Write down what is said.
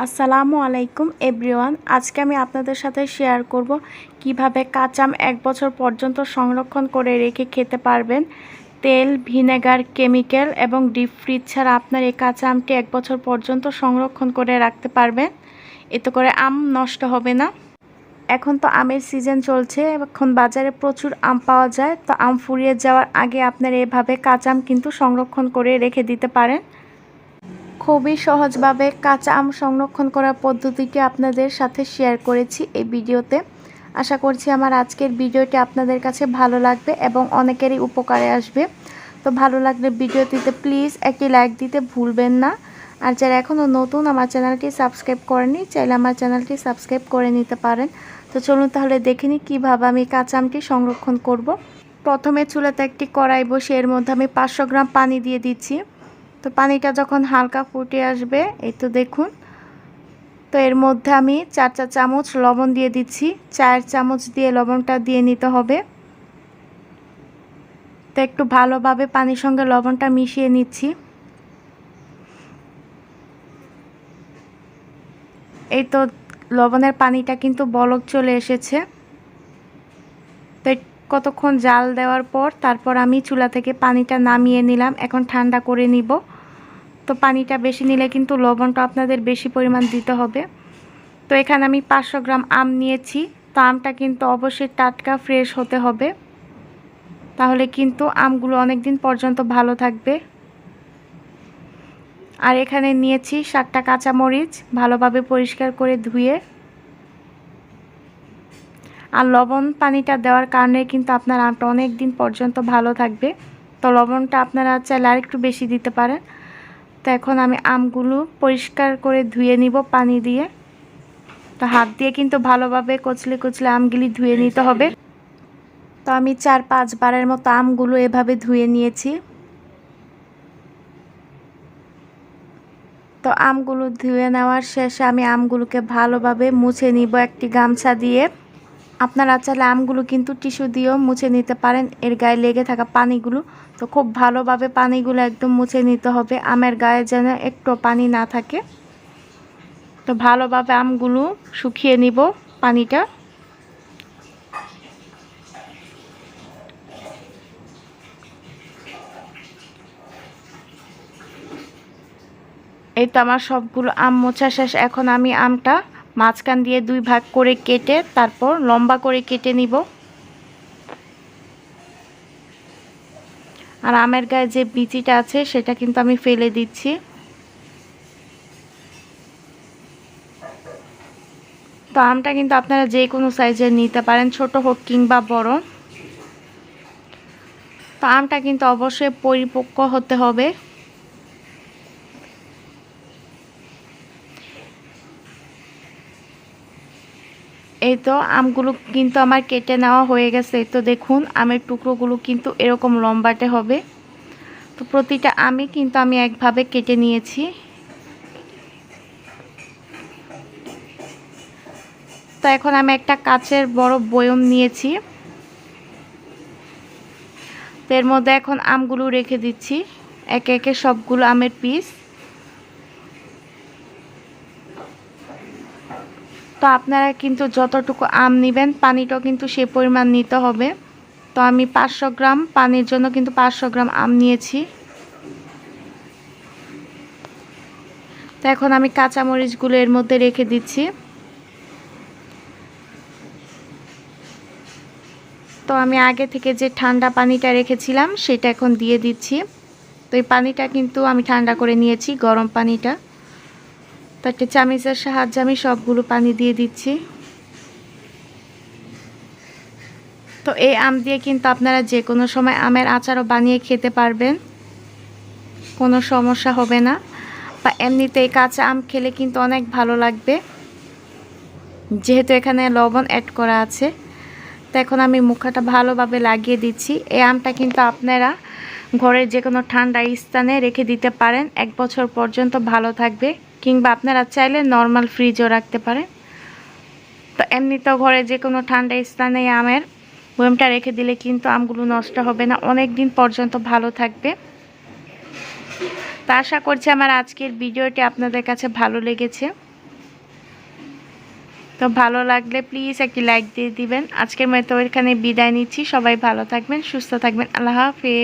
আসসালামু আলাইকুম এভরিওয়ান। আজকে আমি আপনাদের সাথে শেয়ার করব কিভাবে কাঁচা আম 1 বছর পর্যন্ত সংরক্ষণ করে রেখে খেতে পারবেন। তেল, ভিনেগার, কেমিক্যাল এবং ডিপ ফ্রিজ ছাড়া আপনার এই কাঁচা আমটি 1 বছর পর্যন্ত সংরক্ষণ করে রাখতে পারবেন। এতে করে আম নষ্ট হবে না। এখন তো আমের সিজন চলছে, এখন বাজারে প্রচুর আম পাওয়া যায়। তো আম ফুরিয়ে যাওয়ার আগে আপনারা এভাবে কাঁচা আম কিন্তু সংরক্ষণ করে রেখে দিতে পারেন। খুবই সহজভাবে কাঁচা আম সংরক্ষণ করার পদ্ধতিটি আপনাদের সাথে শেয়ার করেছি এই ভিডিওতে। আশা করছি আমার আজকের ভিডিওটি আপনাদের কাছে ভালো লাগবে এবং অনেকেরই উপকারে আসবে। তো ভালো লাগলে ভিডিওটিতে প্লিজ একটি লাইক দিতে ভুলবেন না। আর যারা এখনও নতুন আমার চ্যানেলটি সাবস্ক্রাইব করেনি, চাইলে আমার চ্যানেলটি সাবস্ক্রাইব করে নিতে পারেন। তো চলুন তাহলে দেখে নিই কীভাবে আমি কাঁচা আমটি সংরক্ষণ করব। প্রথমে চুলাতে একটি কড়াই বসিয়ে এর মধ্যে আমি 500 গ্রাম পানি দিয়ে দিচ্ছি। তো পানিটা যখন হালকা ফুটে আসবে, এই তো দেখুন, তো এর মধ্যে আমি 4 চা চামচ লবণ দিয়ে দিচ্ছি। 4 চামচ দিয়ে লবণটা দিয়ে নিতে হবে। তো একটু ভালোভাবে পানির সঙ্গে লবণটা মিশিয়ে নিচ্ছি। এই তো লবণের পানিটা কিন্তু বলক চলে এসেছে। তো কতক্ষণ জাল দেওয়ার পর তারপর আমি চুলা থেকে পানিটা নামিয়ে নিলাম। এখন ঠান্ডা করে নিব। তো পানিটা বেশি নিলে কিন্তু লবণটা আপনাদের বেশি পরিমাণ দিতে হবে। তো এখানে আমি 500 গ্রাম আম নিয়েছি। তো আমটা কিন্তু অবশ্যই টাটকা ফ্রেশ হতে হবে, তাহলে কিন্তু আমগুলো অনেক দিন পর্যন্ত ভালো থাকবে। আর এখানে নিয়েছি 7টা কাঁচামরিচ, ভালোভাবে পরিষ্কার করে ধুয়ে। আর লবণ পানিটা দেওয়ার কারণে কিন্তু আপনার আমটা অনেক দিন পর্যন্ত ভালো থাকবে। তো লবণটা আপনারা চাইলে আরেকটু বেশি দিতে পারেন। তো এখন আমি আমগুলো পরিষ্কার করে ধুয়ে নিব পানি দিয়ে। তো হাত দিয়ে কিন্তু ভালোভাবে কচলে কচলে আমগুলি ধুয়ে নিতে হবে। তো আমি 4-5 বারের মতো আমগুলো এভাবে ধুয়ে নিয়েছি। তো আমগুলো ধুয়ে নেওয়ার শেষে আমি আমগুলোকে ভালোভাবে মুছে নিব একটি গামছা দিয়ে। আপনারা চাইলে আমগুলো কিন্তু টিস্যু দিয়েও মুছে নিতে পারেন, এর গায়ে লেগে থাকা পানিগুলো। তো খুব ভালোভাবে পানিগুলো একদম মুছে নিতে হবে, আমের গায়ে যেন একটু পানি না থাকে। তো ভালোভাবে আমগুলো শুকিয়ে নিব পানিটা। এই তো আমার সবগুলো আম মোছা শেষ। এখন আমি আমটা মাঝখান দিয়ে 2 ভাগ করে কেটে তারপর লম্বা করে কেটে নিব। আর আমের গায়ে যে বিচিটা আছে সেটা কিন্তু আমি ফেলে দিচ্ছি। তো আমটা কিন্তু আপনারা যে কোনো সাইজের নিতে পারেন, ছোট হোক কিংবা বড়। তো আমটা কিন্তু অবশ্যই পরিপক্ক হতে হবে। এই তো আমগুলো কিন্তু আমার কেটে নেওয়া হয়ে গেছে। এই তো দেখুন আমের টুকরোগুলো কিন্তু এরকম লম্বাটে হবে। তো প্রতিটা আমই কিন্তু আমি একভাবে কেটে নিয়েছি। তো এখন আমি একটা কাচের বড় বয়ম নিয়েছি। তো এর মধ্যে এখন আমগুলো রেখে দিচ্ছি, একে একে সবগুলো আমের পিস। তো আপনারা কিন্তু যতটুকু আম নেবেন পানিটাও কিন্তু সে পরিমাণ নিতে হবে। তো আমি 500 গ্রাম পানির জন্য কিন্তু 500 গ্রাম আম নিয়েছি। তো এখন আমি কাঁচামরিচগুলো এর মধ্যে রেখে দিচ্ছি। তো আমি আগে থেকে যে ঠান্ডা পানিটা রেখেছিলাম সেটা এখন দিয়ে দিচ্ছি। তো এই পানিটা কিন্তু আমি ঠান্ডা করে নিয়েছি, গরম পানিটা। তো একটা চামচের সাহায্যে আমি সবগুলো পানি দিয়ে দিচ্ছি। তো এই আম দিয়ে কিন্তু আপনারা যে কোনো সময় আমের আচারও বানিয়ে খেতে পারবেন, কোনো সমস্যা হবে না। বা এমনিতে এই কাঁচা আম খেলে কিন্তু অনেক ভালো লাগবে, যেহেতু এখানে লবণ অ্যাড করা আছে। তো এখন আমি মুখাটা ভালোভাবে লাগিয়ে দিচ্ছি। এই আমটা কিন্তু আপনারা ঘরের যে কোনো ঠান্ডা স্থানে রেখে দিতে পারেন, 1 বছর পর্যন্ত ভালো থাকবে। কিংবা আপনারা চাইলে নর্মাল ফ্রিজও রাখতে পারেন। তো এমনিতেও ঘরে যে কোনো ঠান্ডা স্থানে আমের বয়মটা রেখে দিলে কিন্তু আমগুলো নষ্ট হবে না, অনেক দিন পর্যন্ত ভালো থাকবে। তো আশা করছি আমার আজকের ভিডিওটি আপনাদের কাছে ভালো লেগেছে। তো ভালো লাগলে প্লিজ একটি লাইক দিয়ে দিবেন। আজকের মতো এখানে বিদায় নিচ্ছি। সবাই ভালো থাকবেন, সুস্থ থাকবেন। আল্লাহ হাফেজ।